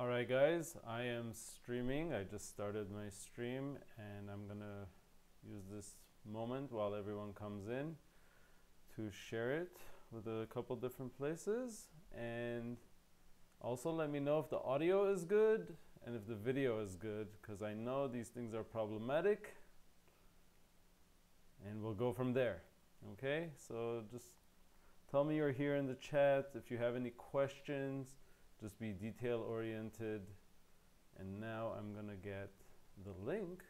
Alright guys, I am streaming. I just started my stream and I'm gonna use this moment while everyone comes in to share it with a couple different places, and also let me know if the audio is good and if the video is good, because I know these things are problematic, and we'll go from there. Okay, so just tell me you're here in the chat. If you have any questions, just be detail oriented. And now I'm gonna get the link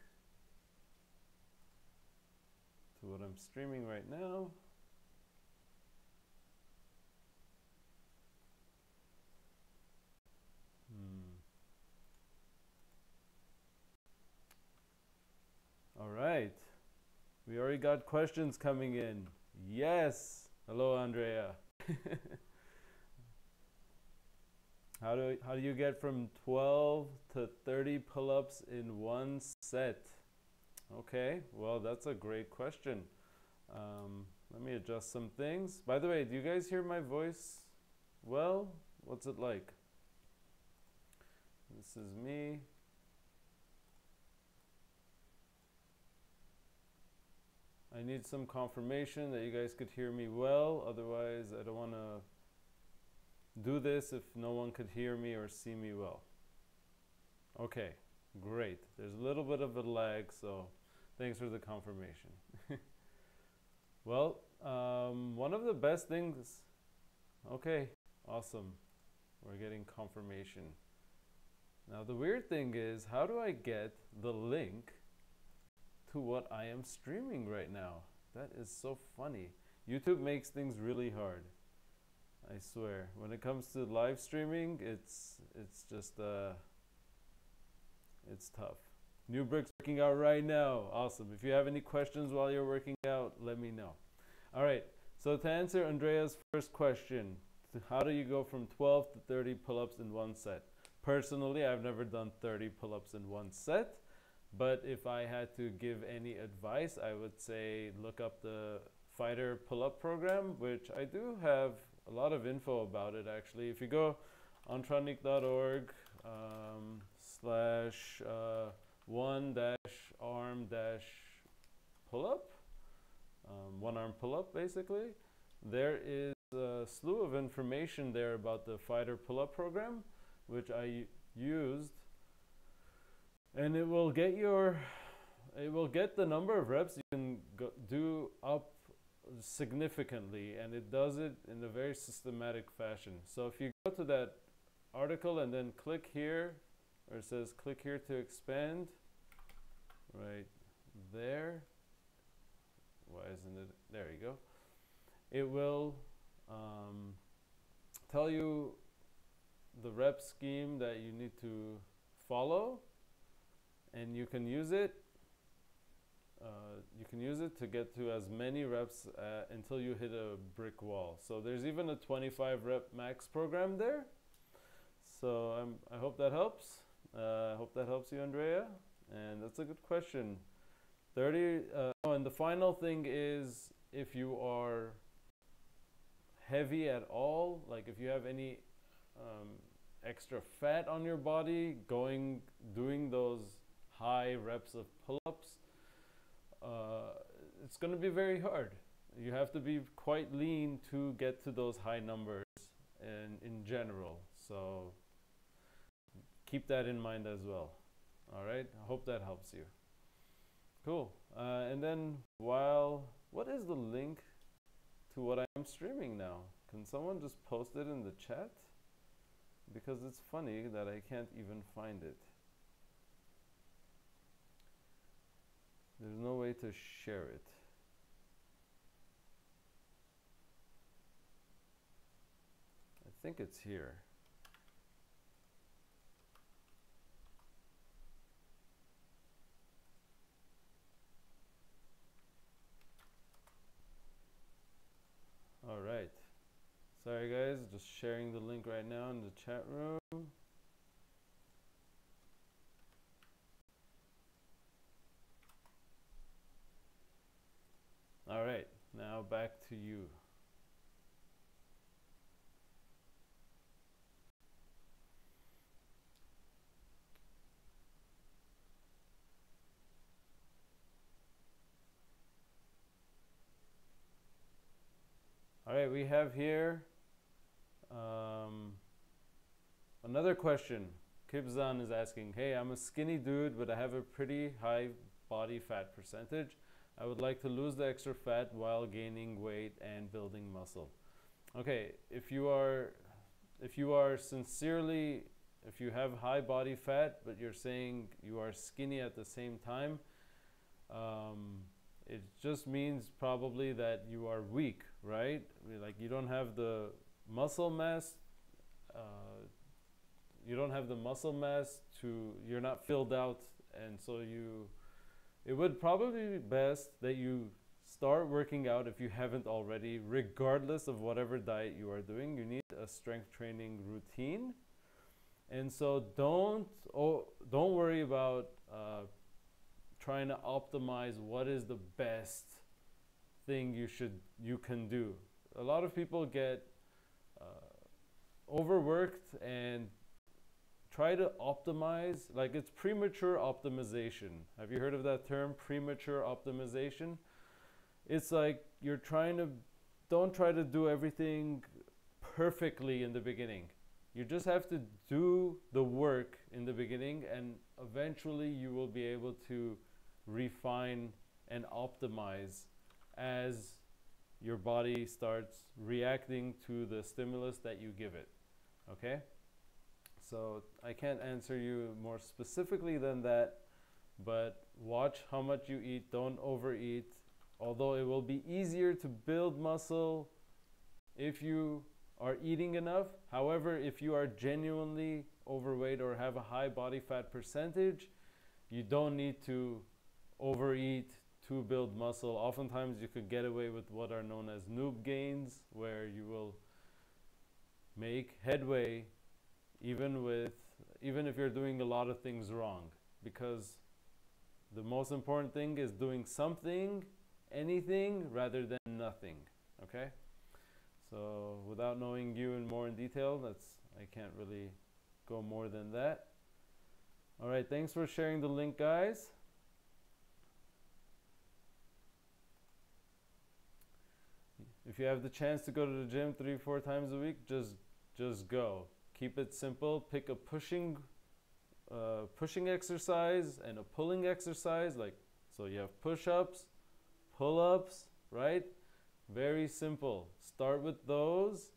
to what I'm streaming right now. All right, we already got questions coming in. Yes, hello Andrea. How do you get from 12 to 30 pull-ups in one set? Okay, well, that's a great question. Let me adjust some things. By the way, do you guys hear my voice well? What's it like? This is me. I need some confirmation that you guys could hear me well. Otherwise, I don't want to do this if no one could hear me or see me well. Okay, great. There's a little bit of a lag, so thanks for the confirmation. Well, one of the best things. Okay, awesome. We're getting confirmation. Now the weird thing is, how do I get the link to what I am streaming right now? That is so funny. YouTube makes things really hard. I swear. When it comes to live streaming, it's just it's tough. New Brick's working out right now. Awesome. If you have any questions while you're working out, let me know. All right. So to answer Andrea's first question, how do you go from 12 to 30 pull-ups in one set? Personally, I've never done 30 pull-ups in one set, but if I had to give any advice, I would say look up the fighter pull-up program, which I do have a lot of info about it actually. If you go ontronic.org slash one-arm-pull-up, one-arm pull-up basically, there is a slew of information there about the fighter pull-up program, which I used, and it will get the number of reps you can do up significantly, and it does it in a very systematic fashion. So if you go to that article and then click here, or it says click here to expand, right there. Why isn't it? There you go. It will tell you the rep scheme that you need to follow, and you can use it. You can use it to get to as many reps until you hit a brick wall. So there's even a 25 rep max program there. So I hope that helps. I hope that helps you, Andrea. And that's a good question. 30. And the final thing is, if you are heavy at all, like if you have any extra fat on your body, doing those high reps of pull-ups, it's going to be very hard. You have to be quite lean to get to those high numbers in general. So keep that in mind as well. All right, I hope that helps you. Cool. And then what is the link to what I'm streaming now? Can someone just post it in the chat? Because it's funny that I can't even find it. There's no way to share it. I think it's here. All right. Sorry guys, just sharing the link right now in the chat room. All right, now back to you. All right, we have here another question. Kibzan is asking, hey, I'm a skinny dude, but I have a pretty high body fat percentage. I would like to lose the extra fat while gaining weight and building muscle. Okay, if you have high body fat, but you're saying you are skinny at the same time, it just means probably that you are weak, right? Like you don't have the muscle mass. You're not filled out, and so it would probably be best that you start working out if you haven't already, regardless of whatever diet you are doing. You need a strength training routine, and so don't worry about trying to optimize what is the best thing you can do. A lot of people get overworked and try to optimize, like it's premature optimization. Have you heard of that term, premature optimization? It's like don't try to do everything perfectly in the beginning. You just have to do the work in the beginning, and eventually you will be able to refine and optimize as your body starts reacting to the stimulus that you give it. Okay? So I can't answer you more specifically than that, but watch how much you eat, don't overeat. Although it will be easier to build muscle if you are eating enough. However, if you are genuinely overweight or have a high body fat percentage, you don't need to overeat to build muscle. Oftentimes you could get away with what are known as noob gains, where you will make headway even if you're doing a lot of things wrong, because the most important thing is doing something, anything, rather than nothing. Okay? So without knowing you more in detail, I can't really go more than that. All right, thanks for sharing the link, guys. If you have the chance to go to the gym 3-4 times a week, just go. Keep it simple. Pick a pushing exercise and a pulling exercise. So you have push-ups, pull-ups, right? Very simple. Start with those.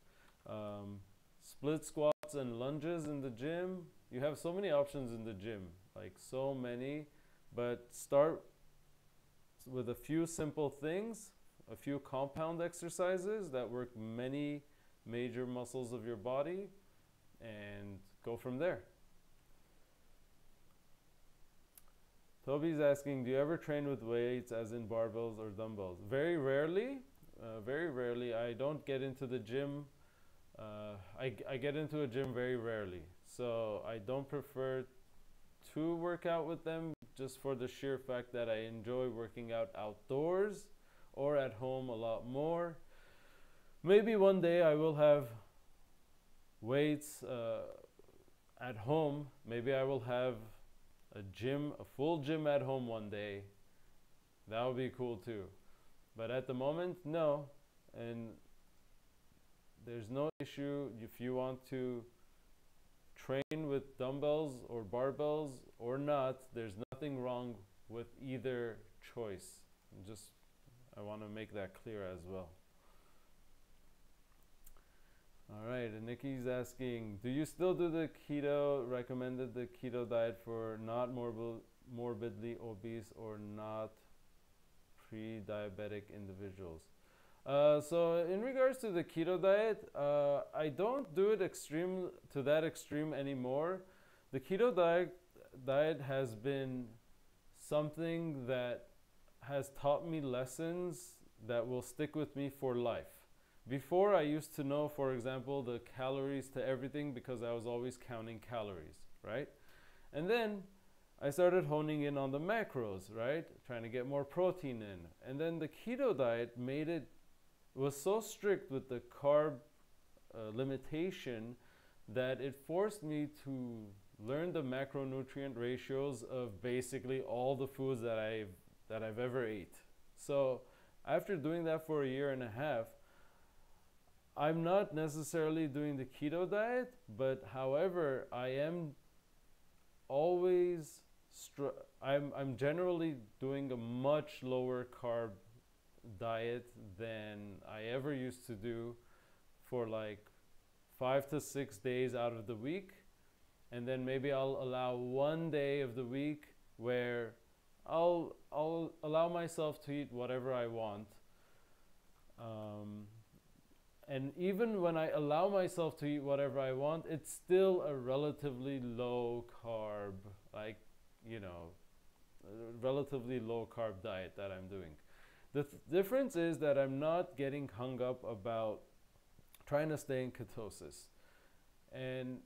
Split squats and lunges in the gym. You have so many options in the gym, like so many. But start with a few simple things, a few compound exercises that work many major muscles of your body, and go from there. Toby's asking, do you ever train with weights, as in barbells or dumbbells? Very rarely. Very rarely. I don't get into the gym. I get into a gym very rarely. So I don't prefer to work out with them, just for the sheer fact that I enjoy working out outdoors or at home a lot more. Maybe one day I will have weights at home. Maybe I will have a full gym at home one day. That would be cool too. But at the moment, no. And there's no issue if you want to train with dumbbells or barbells or not. There's nothing wrong with either choice. I want to make that clear as well. All right, and Nikki's asking, do you still do the recommended the keto diet for not morbidly obese or not pre-diabetic individuals? So in regards to the keto diet, I don't do it to that extreme anymore. The keto diet has been something that has taught me lessons that will stick with me for life. Before, I used to know, for example, the calories to everything because I was always counting calories, right? And then I started honing in on the macros, right? Trying to get more protein in. And then the keto diet was so strict with the carb limitation that it forced me to learn the macronutrient ratios of basically all the foods that I've ever ate. So after doing that for a year and a half, I'm not necessarily doing the keto diet, but however, I am always I'm generally doing a much lower carb diet than I ever used to do for like 5 to 6 days out of the week, and then maybe I'll allow one day of the week where I'll allow myself to eat whatever I want. And even when I allow myself to eat whatever I want, it's still a relatively low carb, like, you know, a relatively low carb diet that I'm doing. The difference is that I'm not getting hung up about trying to stay in ketosis. And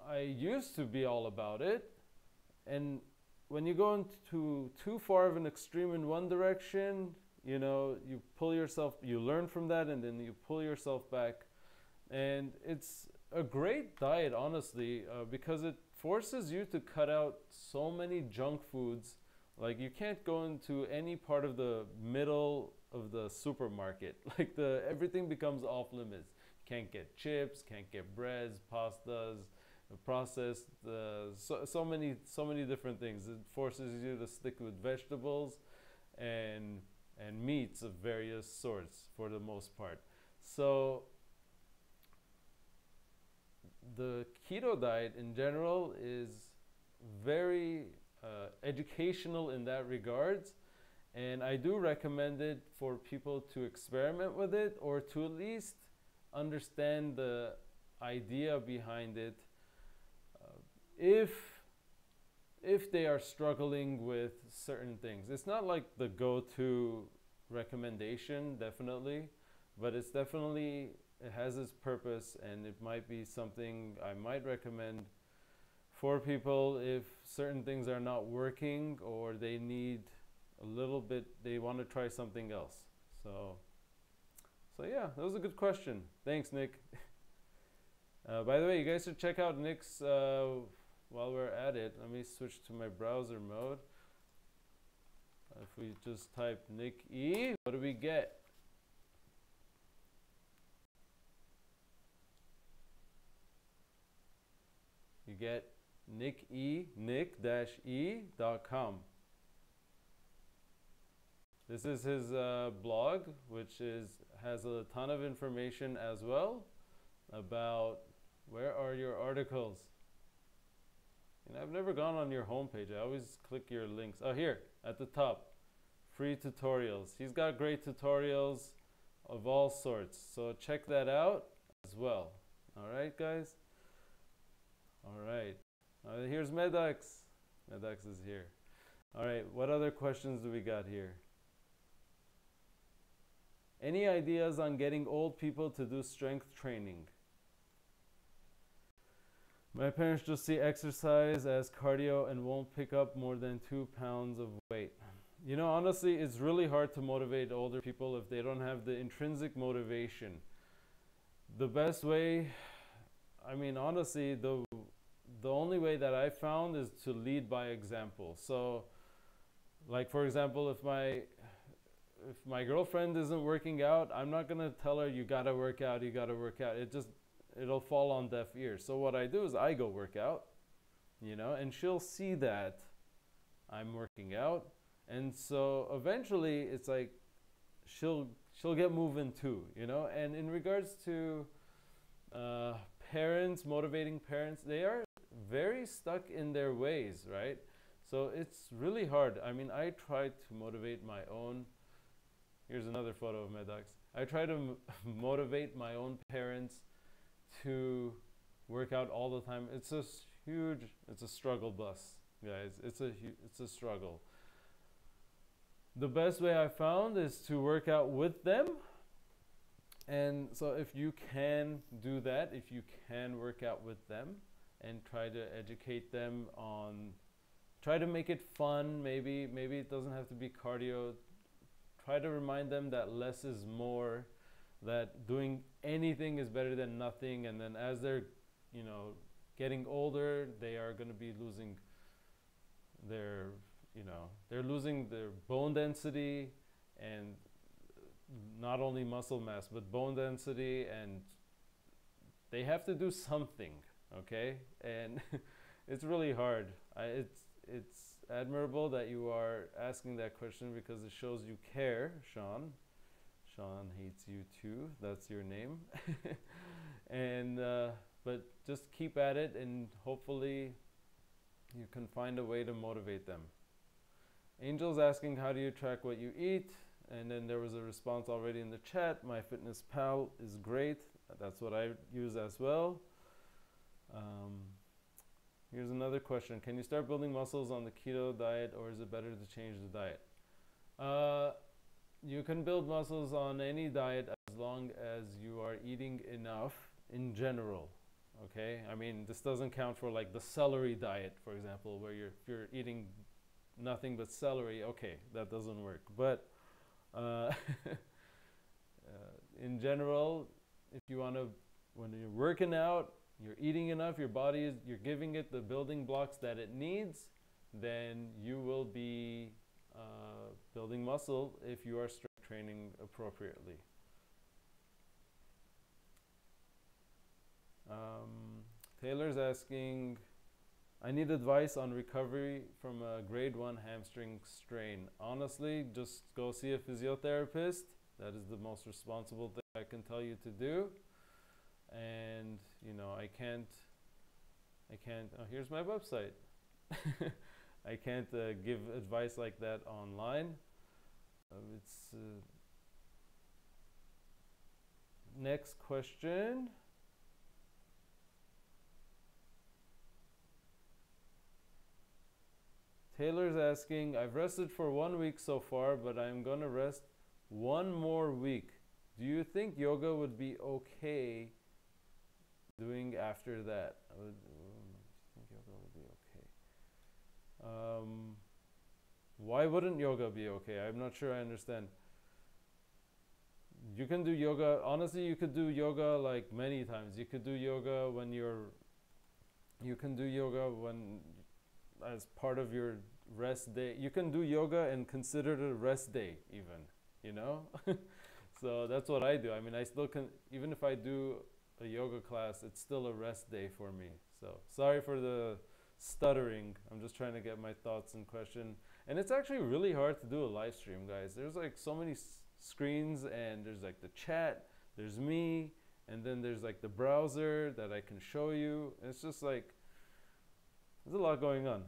I used to be all about it. And when you go into too far of an extreme in one direction, you know, you pull yourself, you learn from that, and then you pull yourself back. And it's a great diet, honestly, because it forces you to cut out so many junk foods. Like, you can't go into any part of the middle of the supermarket. Like, everything becomes off limits. Can't get chips, can't get breads, pastas, processed, so many different things. It forces you to stick with vegetables and meats of various sorts for the most part. So the keto diet in general is very educational in that regards, and I do recommend it for people to experiment with it, or to at least understand the idea behind it, if they are struggling with certain things. It's not like the go-to recommendation, definitely, but it's definitely, it has its purpose, and it might be something I might recommend for people if certain things are not working, or they need a little bit, they want to try something else. So yeah, that was a good question. Thanks, Nick. By the way, you guys should check out Nick's, while we're at it, let me switch to my browser mode. If we just type Nick E, what do we get? You get Nick E, nick-e.com. This is his blog, which has a ton of information as well about where are your articles. And I've never gone on your homepage. I always click your links. Oh, here at the top, free tutorials. He's got great tutorials of all sorts, so check that out as well. All right, guys. All right. Here's Medax. Medax is here. All right. What other questions do we got here? Any ideas on getting old people to do strength training? My parents just see exercise as cardio and won't pick up more than 2 pounds of weight. You know, honestly, it's really hard to motivate older people if they don't have the intrinsic motivation. The best way, I mean, honestly, the only way that I found is to lead by example. So, like, for example, if my girlfriend isn't working out, I'm not gonna tell her, you gotta work out, you gotta work out. It'll fall on deaf ears. So what I do is I go work out, you know, and she'll see that I'm working out. And so eventually it's like she'll get moving too, you know. And in regards to parents, motivating parents, they are very stuck in their ways, right? So it's really hard. I mean, I try to motivate my own. Here's another photo of Medax. I try to motivate my own parents to work out all the time. It's a huge, it's a struggle bus, guys. It's a struggle. The best way I found is to work out with them. And so if you can do that, if you can work out with them and try to educate them on, try to make it fun, maybe it doesn't have to be cardio. Try to remind them that less is more, that doing anything is better than nothing, and then as they're, you know, getting older, they are going to be losing their, you know, they're losing their bone density, and not only muscle mass but bone density, and they have to do something, okay? And it's really hard. It's admirable that you are asking that question because it shows you care, Sean. Sean hates you too. That's your name. And but just keep at it, and hopefully you can find a way to motivate them. Angel's asking, how do you track what you eat? And then there was a response already in the chat. MyFitnessPal is great. That's what I use as well. Here's another question. Can you start building muscles on the keto diet, or is it better to change the diet? You can build muscles on any diet as long as you are eating enough in general. Okay? I mean, this doesn't count for like the celery diet, for example, where if you're eating nothing but celery, okay, that doesn't work. But in general, if you want to, when you're working out, you're eating enough, your body is, you're giving it the building blocks that it needs, then you will be building muscle if you are strength training appropriately. Taylor's asking, I need advice on recovery from a grade 1 hamstring strain. Honestly, just go see a physiotherapist. That is the most responsible thing I can tell you to do. And you know, I can't, oh, here's my website. I can't give advice like that online. Next question. Taylor's asking, I've rested for 1 week so far, but I'm gonna rest 1 more week. Do you think yoga would be okay doing after that? I think yoga would be okay. Why wouldn't yoga be okay? I'm not sure I understand. You can do yoga, honestly, you could do yoga like many times. You could do yoga when as part of your rest day. You can do yoga and consider it a rest day even, you know? So that's what I do. I mean, I still can, even if I do a yoga class, it's still a rest day for me. So sorry for the stuttering. I'm just trying to get my thoughts in question. And it's actually really hard to do a live stream, guys. There's like so many screens, and there's like the chat, there's me, and then there's like the browser that I can show you. It's just like, there's a lot going on.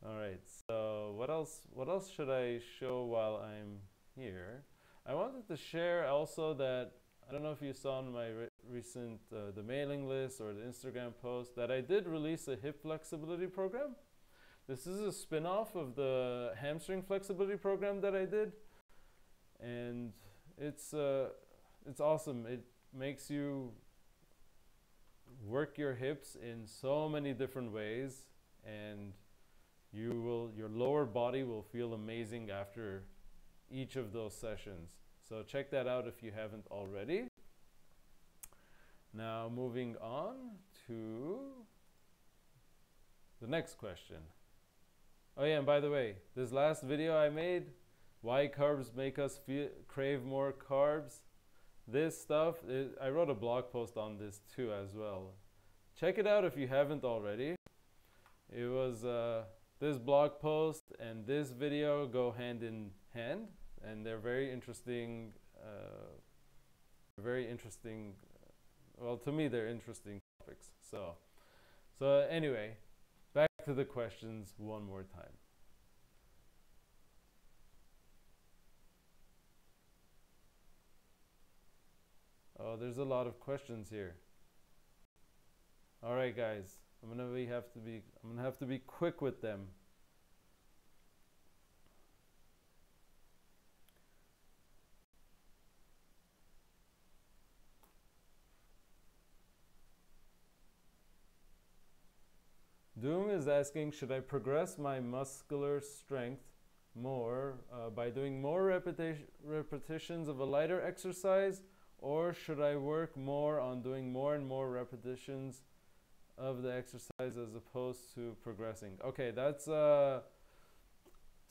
All right, so what else should I show while I'm here? I wanted to share also that, I don't know if you saw on my recent the mailing list or the Instagram post, that I did release a hip flexibility program. This is a spin-off of the hamstring flexibility program that I did, and it's awesome. It makes you work your hips in so many different ways, and your lower body will feel amazing after each of those sessions. So check that out if you haven't already. Now moving on to the next question. Oh yeah, and by the way, this last video I made, why carbs make us crave more carbs, this stuff, I wrote a blog post on this too as well. Check it out if you haven't already. It was this blog post and this video go hand in hand, and they're very interesting. Well, to me, they're interesting topics. So anyway, back to the questions one more time. Oh, there's a lot of questions here. All right, guys, I'm gonna have to be quick with them. Doom is asking, should I progress my muscular strength more by doing more repetitions of a lighter exercise, or should I work more on doing more and more repetitions of the exercise as opposed to progressing? Okay, that's so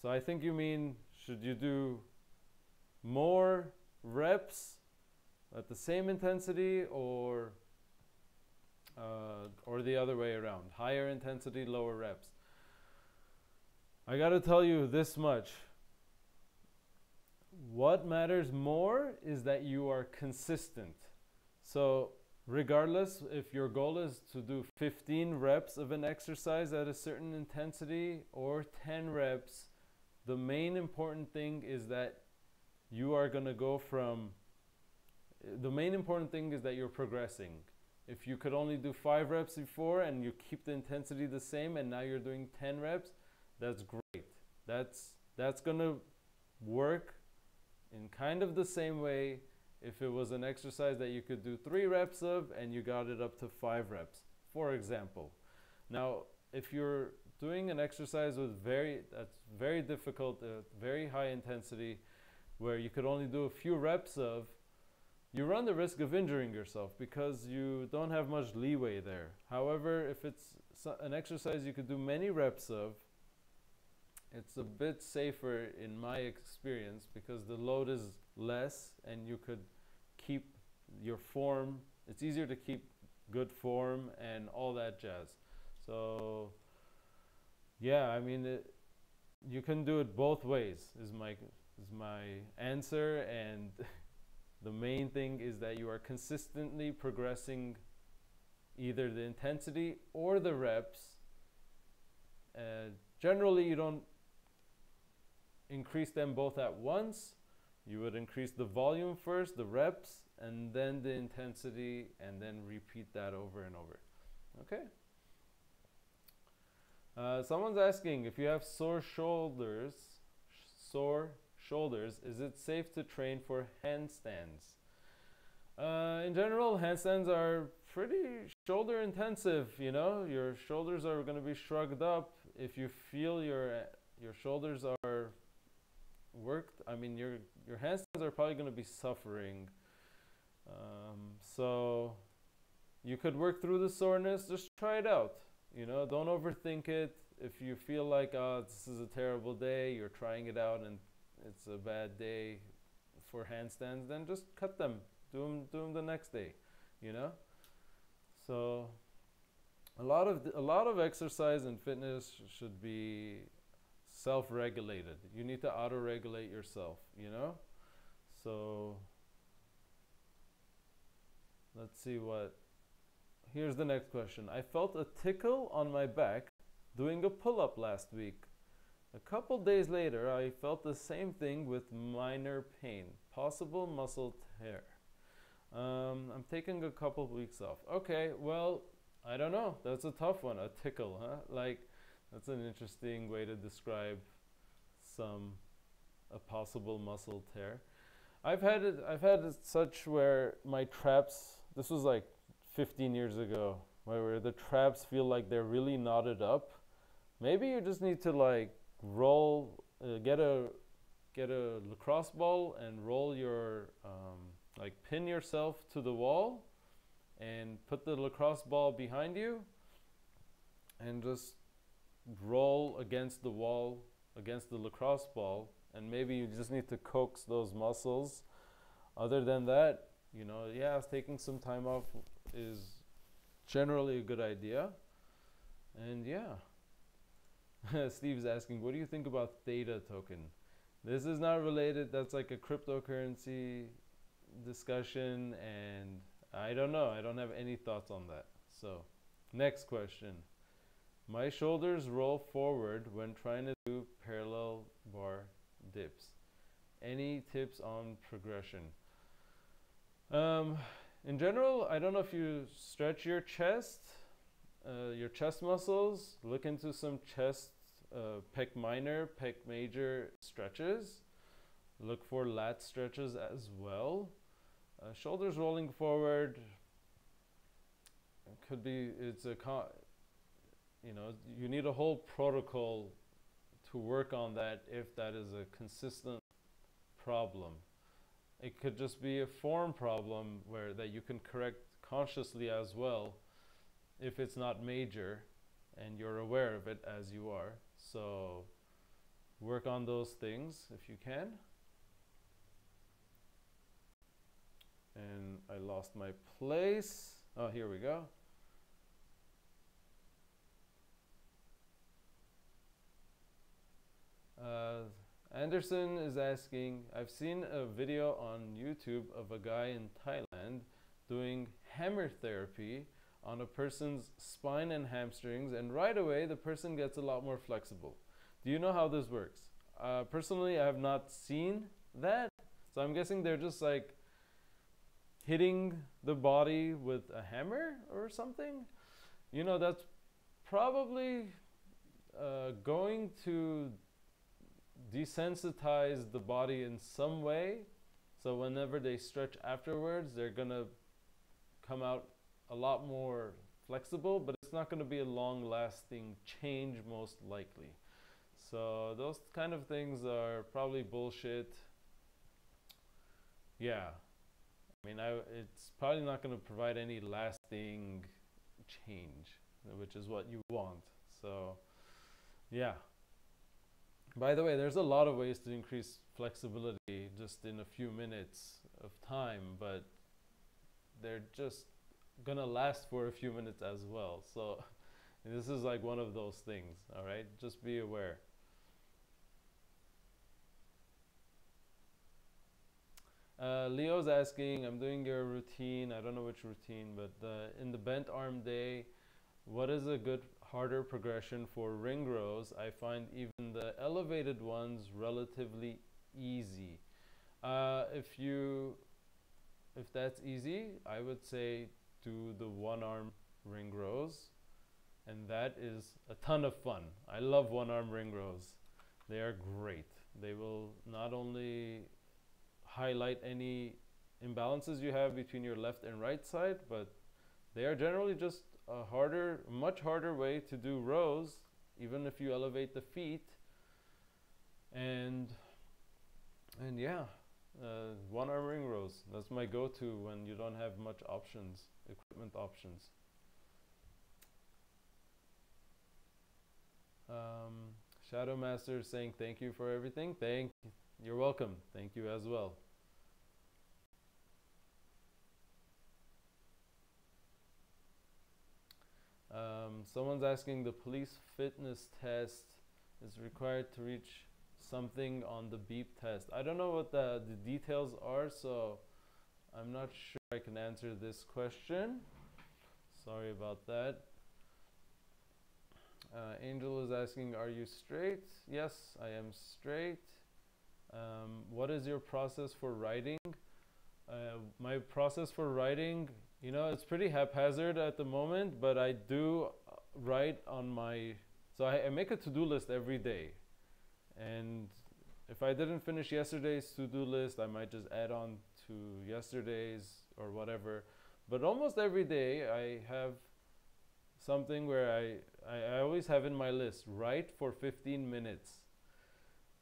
I think you mean, should you do more reps at the same intensity, or the other way around, higher intensity, lower reps? I gotta tell you this much. What matters more is that you are consistent. So regardless if your goal is to do 15 reps of an exercise at a certain intensity or 10 reps, the main important thing is that you are going to go from, the main important thing is that you're progressing. If you could only do 5 reps before and you keep the intensity the same and now you're doing 10 reps, that's great. That's going to work in kind of the same way if it was an exercise that you could do 3 reps of and you got it up to 5 reps, for example. Now, if you're doing an exercise with that's very difficult, very high intensity, where you could only do a few reps of, you run the risk of injuring yourself because you don't have much leeway there. However, if it's an exercise you could do many reps of, it's a bit safer in my experience because the load is less and you could keep your form. It's easier to keep good form and all that jazz. So yeah, I mean, you can do it both ways is my answer, and the main thing is that you are consistently progressing either the intensity or the reps. Generally, you don't increase them both at once. You would increase the volume first, the reps, and then the intensity, and then repeat that over and over. Okay? Someone's asking, if you have sore shoulders, is it safe to train for handstands? In general, handstands are pretty shoulder intensive, you know? Your shoulders are going to be shrugged up. If you feel your shoulders are worked, I mean, your handstands are probably going to be suffering. So you could work through the soreness. Just try it out. You know, don't overthink it. If you feel like, oh, this is a terrible day, you're trying it out and it's a bad day for handstands, then just cut them. Do them the next day, you know? So a lot of exercise and fitness should be self-regulated. You need to auto-regulate yourself, you know? So let's see here's the next question. I felt a tickle on my back doing a pull-up last week. A couple days later, I felt the same thing with minor pain, possible muscle tear. I'm taking a couple weeks off. Okay, well, I don't know. That's a tough one, a tickle, huh? Like, that's an interesting way to describe a possible muscle tear. I've had such where my traps, this was like 15 years ago, where the traps feel like they're really knotted up. Maybe you just need to like roll, get a lacrosse ball and roll your, like pin yourself to the wall and put the lacrosse ball behind you and just roll against the wall, against the lacrosse ball, and maybe you just need to coax those muscles. Other than that, you know, yeah, taking some time off is generally a good idea. And yeah, Steve's asking, what do you think about Theta token? This is not related. That's like a cryptocurrency discussion, and I don't know. I don't have any thoughts on that. So, next question. My shoulders roll forward when trying to do parallel bar dips. Any tips on progression? In general, I don't know if you stretch your chest muscles. Look into some chest, pec minor, pec major stretches. Look for lat stretches as well. Shoulders rolling forward. It could be, you know, you need a whole protocol to work on that if that is a consistent problem. It could just be a form problem that you can correct consciously as well if it's not major and you're aware of it as you are. So work on those things if you can. And I lost my place. Oh, here we go. Anderson is asking, I've seen a video on YouTube of a guy in Thailand doing hammer therapy on a person's spine and hamstrings, and right away the person gets a lot more flexible. Do you know how this works? Personally, I have not seen that, so I'm guessing they're just like hitting the body with a hammer or something. You know, that's probably going to desensitize the body in some way, so whenever they stretch afterwards, they're gonna come out a lot more flexible, but it's not going to be a long-lasting change most likely. So those kind of things are probably bullshit. Yeah, I mean, it's probably not going to provide any lasting change, which is what you want. So yeah. By the way, there's a lot of ways to increase flexibility just in a few minutes of time, but they're just gonna last for a few minutes as well. So this is like one of those things, all right? Just be aware. Leo's asking, I'm doing your routine. I don't know which routine, but in the bent arm day, what is a good harder progression for ring rows? I find even the elevated ones relatively easy. If that's easy, I would say do the one arm ring rows, and that is a ton of fun. I love one arm ring rows. They are great. They will not only highlight any imbalances you have between your left and right side, but they are generally just a much harder way to do rows, even if you elevate the feet. And yeah, one arm ring rows, that's my go-to when you don't have much options, equipment options. Shadow Master is saying thank you for everything. You're welcome. Thank you as well. Someone's asking, the police fitness test is required to reach something on the beep test. I don't know what the details are, so I'm not sure I can answer this question. Sorry about that. Angel is asking, are you straight? Yes, I am straight. What is your process for writing? My process for writing, you know, it's pretty haphazard at the moment, but I do write on so I make a to-do list every day. And if I didn't finish yesterday's to-do list, I might just add on to yesterday's or whatever. But almost every day I have something where I always have in my list, write for 15 minutes,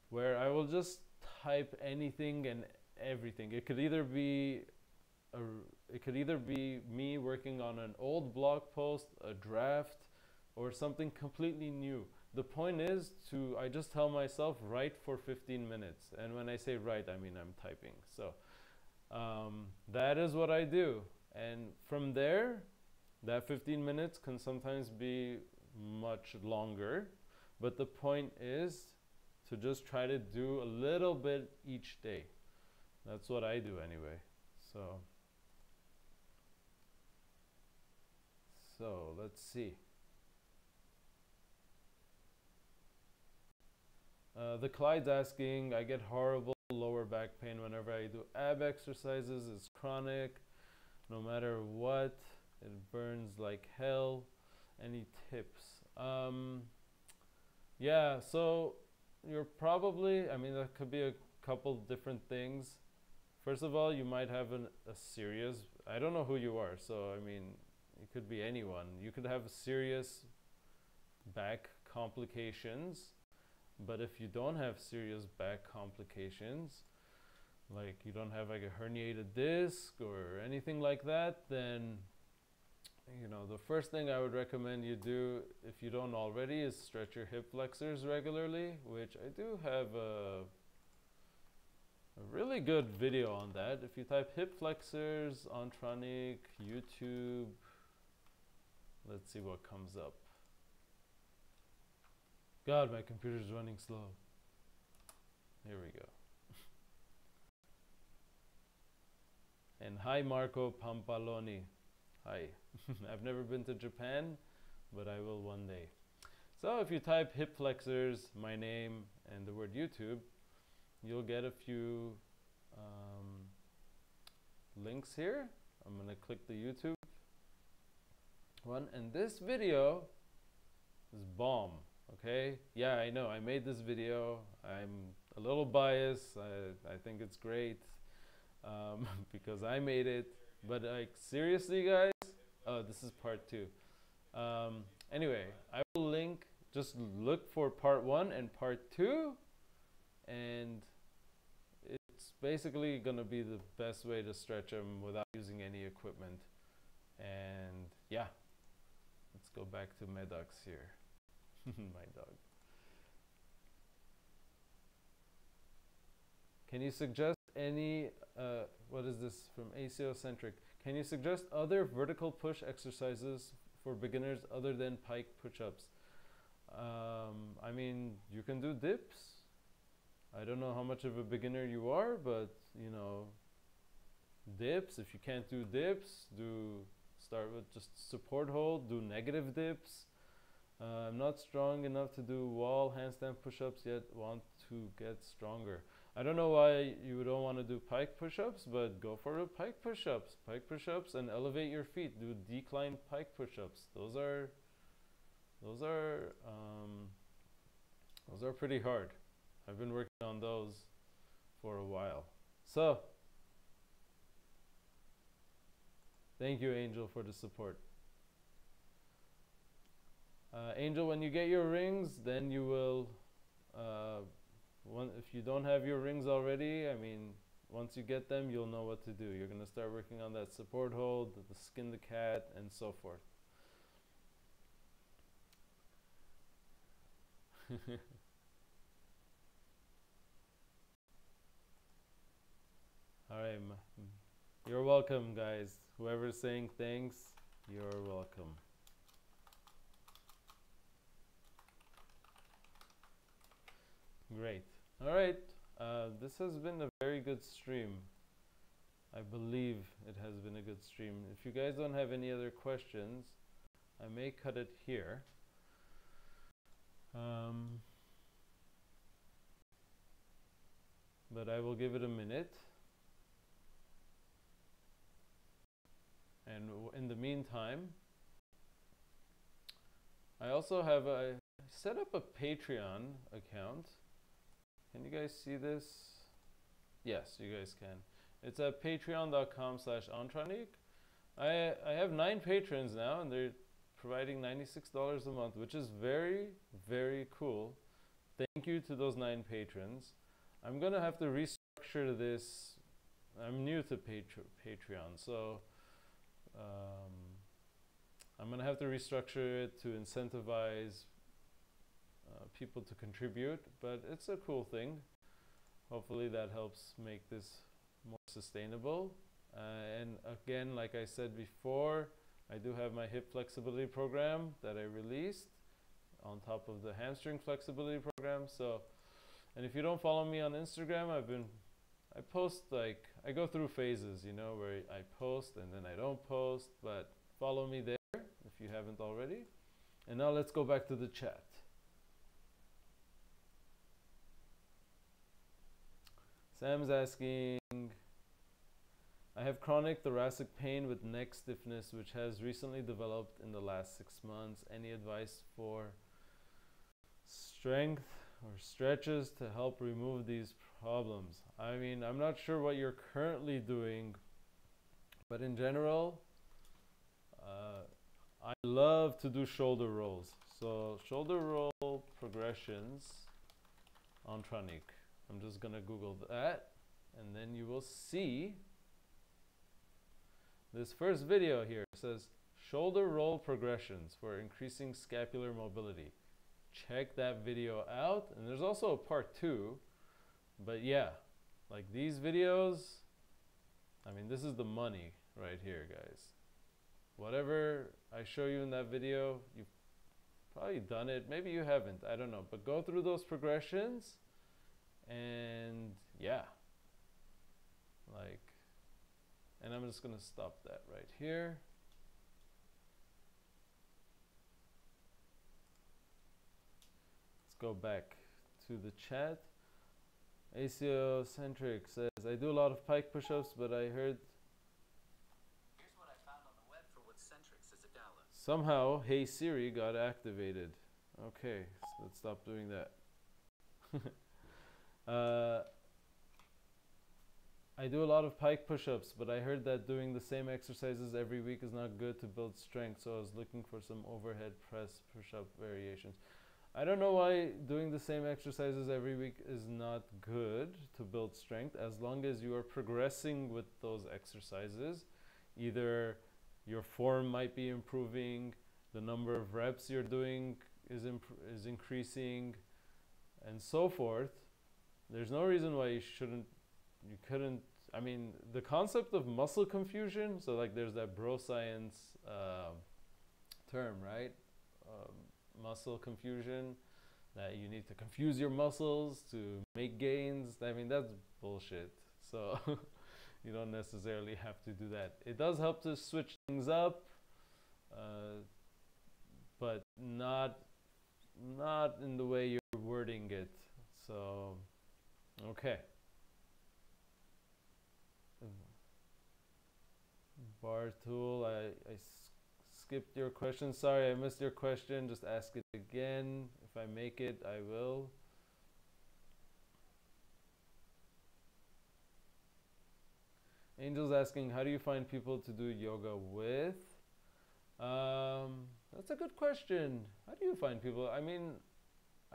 where I will just type anything and everything. It could either be me working on an old blog post, a draft, or something completely new. The point is I just tell myself, write for 15 minutes. And when I say write, I mean I'm typing. So that is what I do. And from there, that 15 minutes can sometimes be much longer. But the point is to just try to do a little bit each day. That's what I do anyway. So let's see. The Clyde's asking, I get horrible lower back pain whenever I do ab exercises. It's chronic. No matter what, it burns like hell. Any tips? Yeah, so you're probably, I mean, that could be a couple different things. First of all, you might have a serious, I don't know who you are, so I mean, it could be anyone. You could have serious back complications, but if you don't have serious back complications, like you don't have like a herniated disc or anything like that, then you know, the first thing I would recommend you do, if you don't already, is stretch your hip flexors regularly, which I do have a really really good video on that. If you type hip flexors, Ontronic, YouTube, let's see what comes up. God, my computer's running slow. Here we go. And hi Marco Pampaloni. Hi. I've never been to Japan, but I will one day. So if you type hip flexors, my name, and the word YouTube, you'll get a few links here. I'm gonna click the YouTube one, and this video is bomb. Okay, yeah, I know I made this video. I'm a little biased. I think it's great because I made it, but like seriously guys, oh, this is part 2. Anyway, I will link, just look for part 1 and part 2, and it's basically gonna be the best way to stretch them without using any equipment. And yeah, let's go back to Medox here. My dog. Can you suggest any, what is this from Asiocentric? Can you suggest other vertical push exercises for beginners other than pike push-ups? I mean, you can do dips. I don't know how much of a beginner you are, but you know, dips. If you can't do dips, start with just support hold, do negative dips. I'm not strong enough to do wall handstand push-ups yet, want to get stronger. I don't know why you don't want to do pike push-ups, but go for the pike push-ups. Pike push-ups and elevate your feet. Do decline pike push-ups. Those are pretty hard. I've been working on those for a while. So, thank you, Angel, for the support. Angel, when you get your rings, then you will, if you don't have your rings already, I mean, once you get them, you'll know what to do. You're going to start working on that support hold, the skin the cat, and so forth. Alright, you're welcome, guys. Whoever's saying thanks, you're welcome. Great. Alright, this has been a very good stream. I believe it has been a good stream. If you guys don't have any other questions, I may cut it here. But I will give it a minute. And in the meantime, I also have set up a Patreon account. Can you guys see this? Yes, you guys can. It's at patreon.com/Ontronic. I have 9 patrons now, and they're providing $96 a month, which is very, very cool. Thank you to those 9 patrons. I'm gonna have to restructure this. I'm new to Patreon, so I'm gonna have to restructure it to incentivize people to contribute, but it's a cool thing. Hopefully that helps make this more sustainable. And again, like I said before, I do have my hip flexibility program that I released on top of the hamstring flexibility program. So, and if you don't follow me on Instagram, I post, like, I go through phases, you know, where I post and then I don't post, but follow me there if you haven't already. And now let's go back to the chat. Sam's asking, I have chronic thoracic pain with neck stiffness, which has recently developed in the last 6 months. Any advice for strength or stretches to help remove these problems? I mean, I'm not sure what you're currently doing, but in general, I love to do shoulder rolls. So shoulder roll progressions on Ontronic. I'm just gonna Google that, and then you will see this first video here. It says shoulder roll progressions for increasing scapular mobility. Check that video out, and there's also a part 2. But yeah, Like these videos, I mean, this is the money right here, guys. Whatever I show you in that video, you've probably done it. Maybe you haven't, I don't know. But go through those progressions and yeah. Like, and I'm just gonna stop that right here. Let's go back to the chat. Aciocentric says, I do a lot of pike push-ups, but I heard here's what I found on the web for what centrics is a gala. Somehow Hey Siri got activated. Okay, so let's stop doing that. I do a lot of pike push-ups, but I heard that doing the same exercises every week is not good to build strength, so I was looking for some overhead press push-up variations. I don't know why doing the same exercises every week is not good to build strength, as long as you are progressing with those exercises. Either your form might be improving, the number of reps you're doing is increasing, and so forth. There's no reason why you couldn't. I mean, the concept of muscle confusion, so like there's that bro science term, right? Muscle confusion, that you need to confuse your muscles to make gains. I mean, that's bullshit. So you don't necessarily have to do that. It does help to switch things up, but not in the way you're wording it. So, okay. Bartul, I skipped your question. Sorry, I missed your question. Just ask it again. If I make it, I will. Angel's asking, how do you find people to do yoga with? That's a good question. How do you find people? I mean,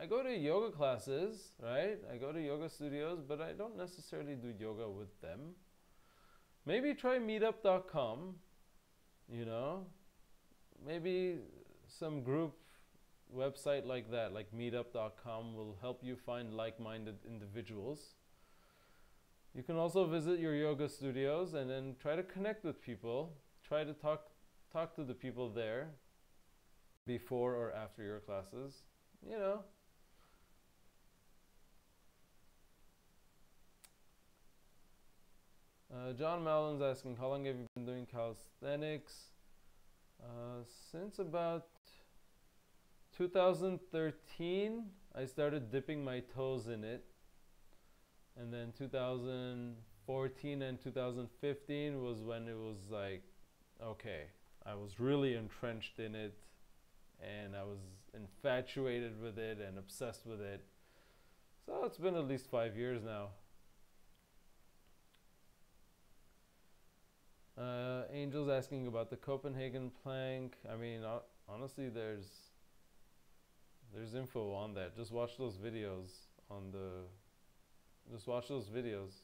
I go to yoga classes, right? I go to yoga studios, but I don't necessarily do yoga with them. Maybe try meetup.com, you know? Maybe some group website like that, like meetup.com, will help you find like-minded individuals. You can also visit your yoga studios and then try to connect with people. Try to talk to the people there before or after your classes, you know. John Mallon's asking, how long have you been doing calisthenics? Since about 2013, I started dipping my toes in it. And then 2014 and 2015 was when it was like, okay, I was really entrenched in it and I was infatuated with it and obsessed with it. So it's been at least 5 years now. Angel's asking about the Copenhagen plank. I mean, honestly, there's info on that. Just watch those videos Just watch those videos.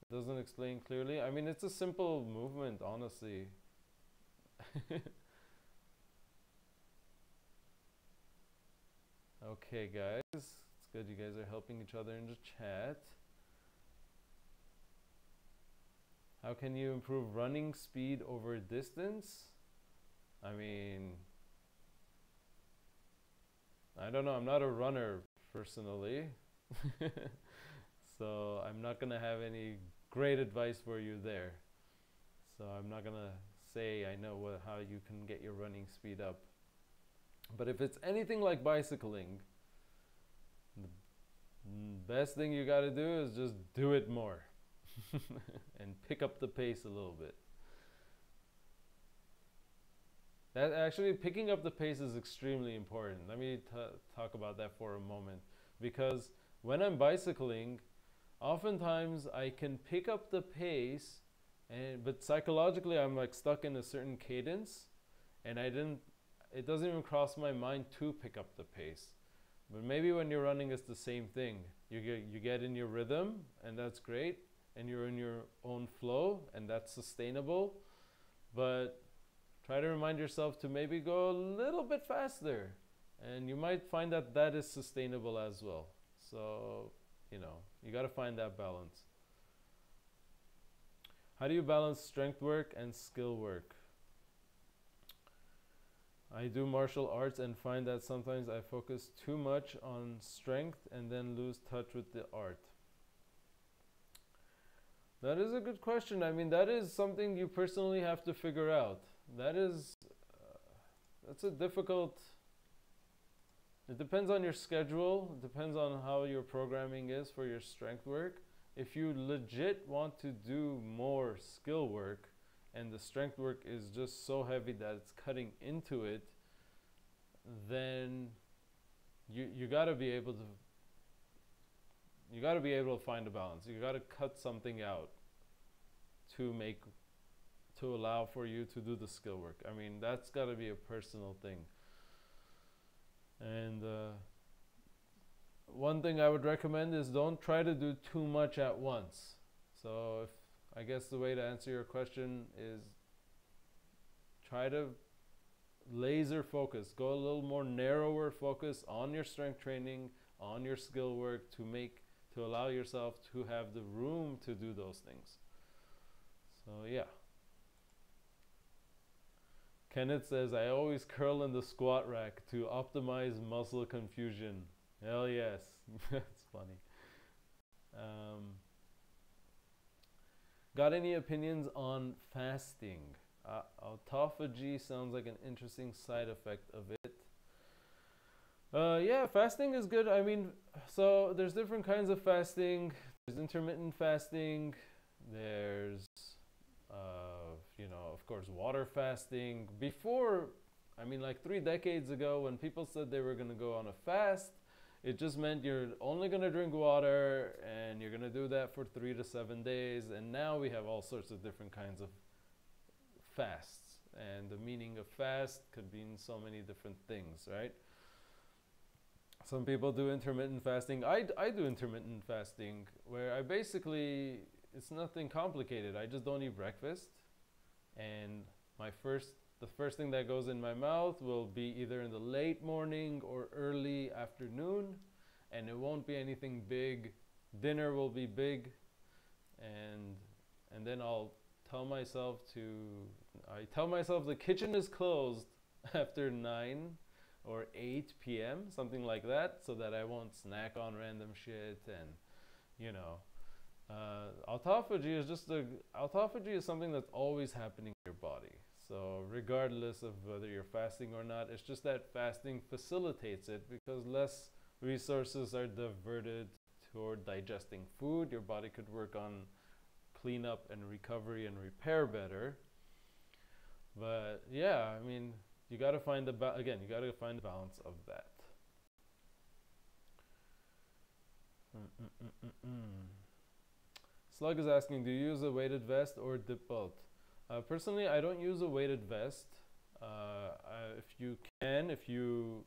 It doesn't explain clearly. I mean, it's a simple movement, honestly. Okay, guys. It's good you guys are helping each other in the chat. How can you improve running speed over distance? I mean, I don't know. I'm not a runner personally. So I'm not gonna have any great advice for you there. So I'm not gonna say I know how you can get your running speed up. But if it's anything like bicycling, the best thing you gotta do is just do it more and pick up the pace a little bit. That actually, picking up the pace is extremely important. Let me talk about that for a moment, because when I'm bicycling, oftentimes I can pick up the pace, but psychologically I'm like stuck in a certain cadence, and it doesn't even cross my mind to pick up the pace. But maybe when you're running, it's the same thing. You get in your rhythm, and that's great, and you're in your own flow, and that's sustainable. But try to remind yourself to maybe go a little bit faster, and you might find that that is sustainable as well. So, you know, You got to find that balance. How do you balance strength work and skill work? I do martial arts and find that sometimes I focus too much on strength and then lose touch with the art. That is a good question. I mean, that is something you personally have to figure out. That's a difficult. It depends on your schedule. It depends on how your programming is for your strength work. If you legit want to do more skill work and the strength work is just so heavy that it's cutting into it, then you got to be able to find a balance. You got to cut something out to allow for you to do the skill work. I mean, that's got to be a personal thing. And one thing I would recommend is don't try to do too much at once. So I guess the way to answer your question is try to laser focus, go a little more narrower focus on your strength training, on your skill work to allow yourself to have the room to do those things. So yeah. Kenneth says, I always curl in the squat rack to optimize muscle confusion. Hell yes. That's funny. Got any opinions on fasting? Autophagy sounds like an interesting side effect of it. Yeah, fasting is good. I mean, so there's different kinds of fasting. There's intermittent fasting. There's, of course, water fasting. Before, I mean, like 3 decades ago, when people said they were going to go on a fast, it just meant you're only going to drink water and you're going to do that for 3 to 7 days. And now we have all sorts of different kinds of fasts. And the meaning of fast could mean so many different things, right? Some people do intermittent fasting. I do intermittent fasting where I basically, it's nothing complicated. I just don't eat breakfast. And the first thing that goes in my mouth will be either in the late morning or early afternoon, and it won't be anything big. Dinner will be big, and then I tell myself the kitchen is closed after 9 or 8 p.m., something like that, so that I won't snack on random shit. And autophagy is something that's always happening in your body. So regardless of whether you're fasting or not, it's just that fasting facilitates it because less resources are diverted toward digesting food. Your body could work on cleanup and recovery and repair better. But yeah, I mean, you got to find the balance of that. Slug is asking, do you use a weighted vest or dip belt? Personally, I don't use a weighted vest. If you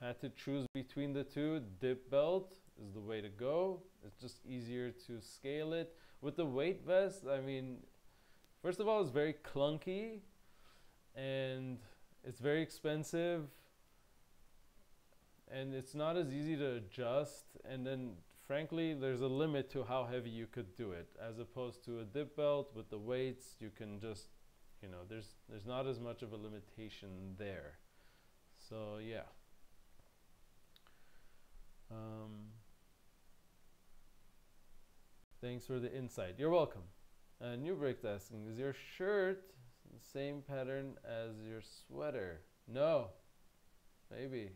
had to choose between the two, dip belt is the way to go. It's just easier to scale it. With the weight vest, I mean, first of all, it's very clunky and it's very expensive and it's not as easy to adjust, and then frankly there's a limit to how heavy you could do it, as opposed to a dip belt with the weights. You can just, there's not as much of a limitation there. So yeah. Thanks for the insight. You're welcome. New Break's asking, is your shirt the same pattern as your sweater? No. Maybe.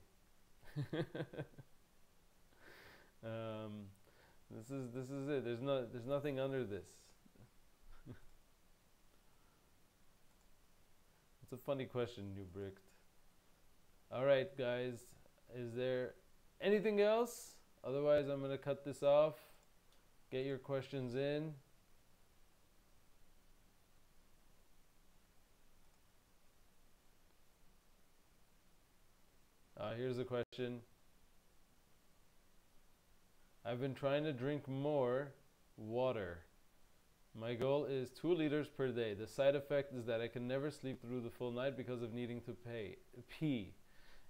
This is it. There's nothing under this. It's a funny question, New Brick. All right, guys. Is there anything else? Otherwise, I'm gonna cut this off. Get your questions in. Here's a question. I've been trying to drink more water. My goal is 2 liters per day. The side effect is that I can never sleep through the full night because of needing to pee.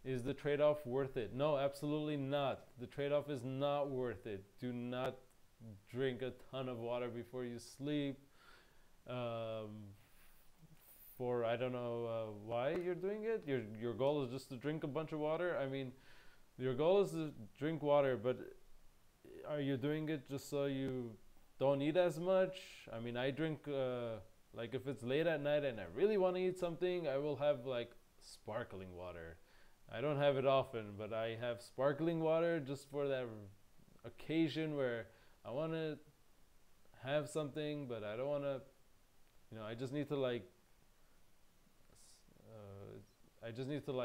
Is the trade-off worth it? No, absolutely not. The trade-off is not worth it. Do not drink a ton of water before you sleep. For I don't know why you're doing it. Your goal is just to drink a bunch of water. I mean, your goal is to drink water, but are you doing it just so you don't eat as much? I mean, I drink like if it's late at night and I really want to eat something, I will have like sparkling water. I don't have it often, but I have sparkling water just for that occasion where I want to have something, but I don't want to, I just need to like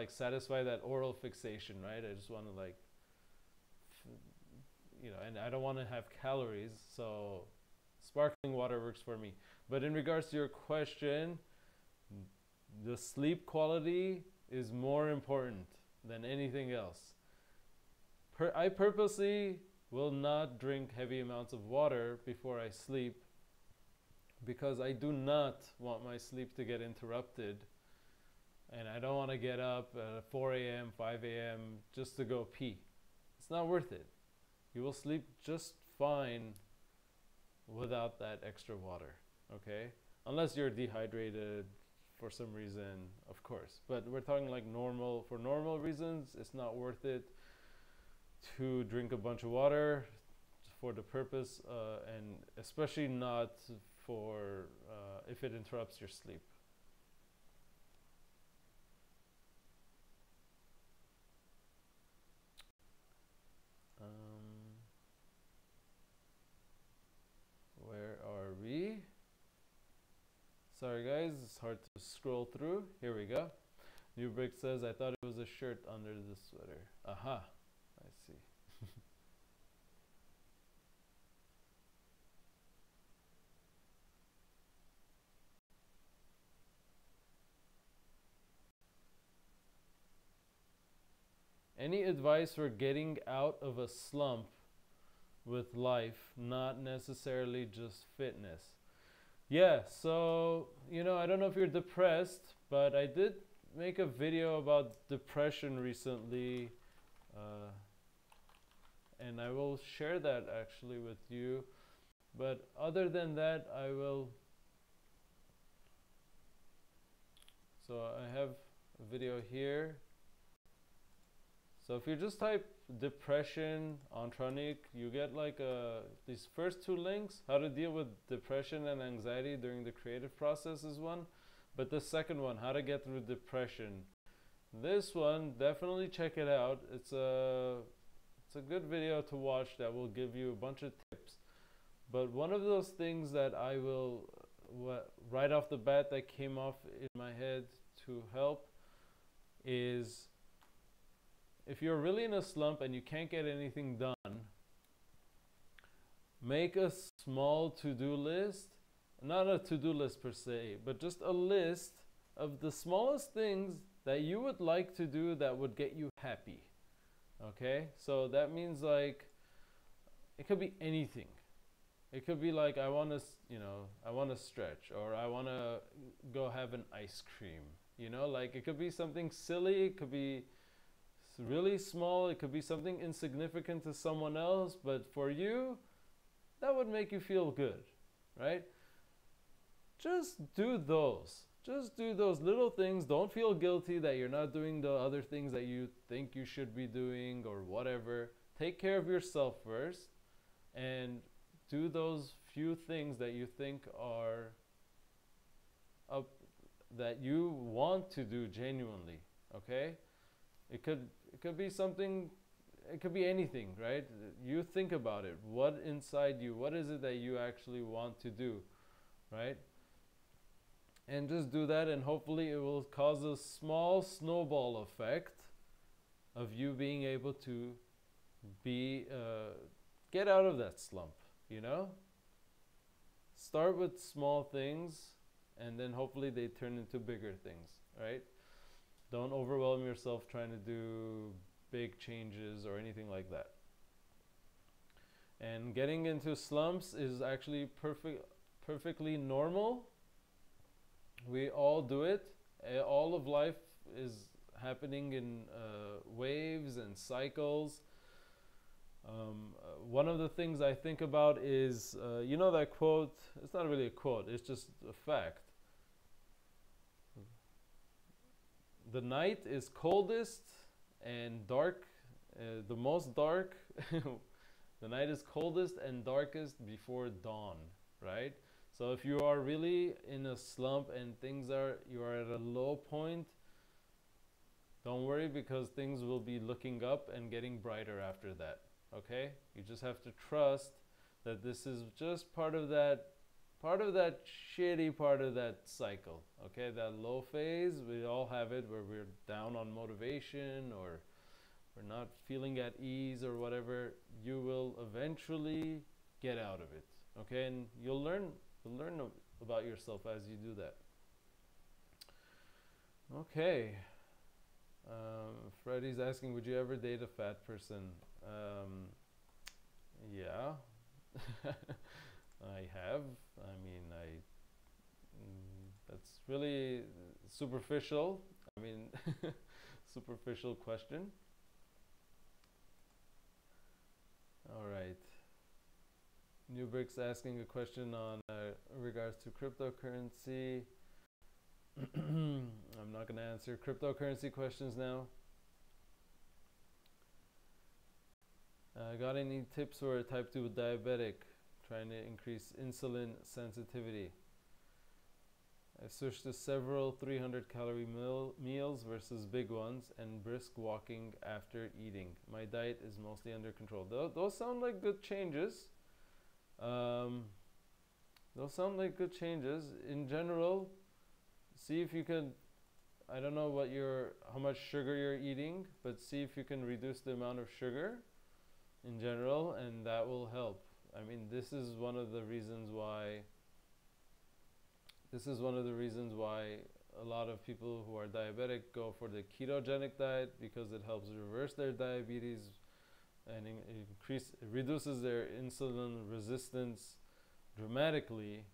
satisfy that oral fixation, right? I just want to like, and I don't want to have calories, so sparkling water works for me. But in regards to your question, the sleep quality is more important than anything else. I purposely will not drink heavy amounts of water before I sleep because I do not want my sleep to get interrupted, and I don't want to get up at 4 a.m., 5 a.m. just to go pee. It's not worth it. You will sleep just fine without that extra water, okay? Unless you're dehydrated for some reason, of course. But we're talking like for normal reasons, it's not worth it to drink a bunch of water for the purpose, and especially not for if it interrupts your sleep. Where are we? Sorry guys, it's hard to scroll through. Here we go. New Brick says, I thought it was a shirt under the sweater. Aha, I see. Any advice for getting out of a slump with life, not necessarily just fitness? Yeah, so, I don't know if you're depressed, but I did make a video about depression recently, and I will share that actually with you. But other than that, so I have a video here. So if you just type depression on Tronic, you get like these first two links. How to deal with depression and anxiety during the creative process is one, but the second one, how to get through depression. This one, definitely check it out. It's a good video to watch that will give you a bunch of tips. But one of those things that I will right off the bat that came off in my head to help is, if you're really in a slump and you can't get anything done, make a small to-do list. Not a to-do list per se, but just a list of the smallest things that you would like to do that would get you happy. Okay? So that means like, it could be anything. It could be like, I want to stretch, or I want to go have an ice cream. Like it could be something silly, it could be really small, it could be something insignificant to someone else, but for you, that would make you feel good, right? Just do those. Just do those little things. Don't feel guilty that you're not doing the other things that you think you should be doing or whatever. Take care of yourself first and do those few things that you think are that you want to do genuinely, okay? It could be something, it could be anything, right? You think about it. What inside you, what is it that you actually want to do, right? And just do that, and hopefully it will cause a small snowball effect of you being able to get out of that slump, Start with small things, and then hopefully they turn into bigger things, right? Don't overwhelm yourself trying to do big changes or anything like that. And getting into slumps is actually perfectly normal. We all do it. All of life happening in waves and cycles. One of the things I think about is, you know that quote, it's not really a quote, it's just a fact. The night is coldest and dark, the most dark, the night is coldest and darkest before dawn, right? So if you are really in a slump and you are at a low point, don't worry, because things will be looking up and getting brighter after that. Okay, you just have to trust that this is just part of that shitty part of that cycle. Okay, that low phase, we all have it, where we're down on motivation or we're not feeling at ease or whatever. You will eventually get out of it. Okay, and you'll learn about yourself as you do that. Okay. Freddie's asking, would you ever date a fat person? Yeah. I have. I mean, that's really superficial. I mean, superficial question. All right. Newbrick's asking a question on regards to cryptocurrency. I'm not going to answer cryptocurrency questions now. Got any tips for a type 2 diabetic trying to increase insulin sensitivity? I switched to several 300-calorie meals versus big ones and brisk walking after eating. My diet is mostly under control. Those sound like good changes. Those sound like good changes. In general, see if you can, I don't know how much sugar you're eating, but see if you can reduce the amount of sugar in general, and that will help. I mean, this is one of the reasons why a lot of people who are diabetic go for the ketogenic diet, because it helps reverse their diabetes and reduces their insulin resistance dramatically.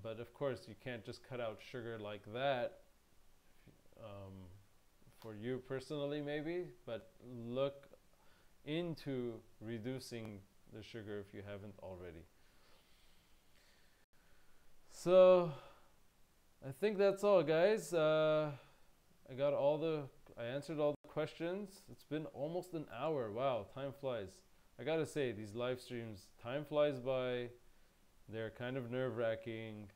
But of course, you can't just cut out sugar like that. For you personally, maybe, but look into reducing the sugar if you haven't already. So I think that's all, guys. I answered all the questions. It's been almost an hour. Wow, time flies. I gotta say, these live streams, time flies by. They're kind of nerve-wracking.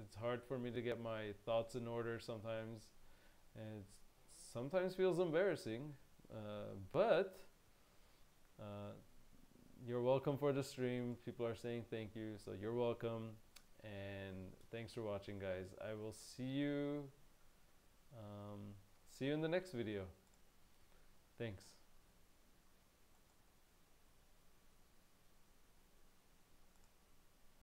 It's hard for me to get my thoughts in order sometimes, and it sometimes feels embarrassing. But you're welcome for the stream. People are saying thank you, so you're welcome. And thanks for watching, guys. I will see you in the next video. Thanks.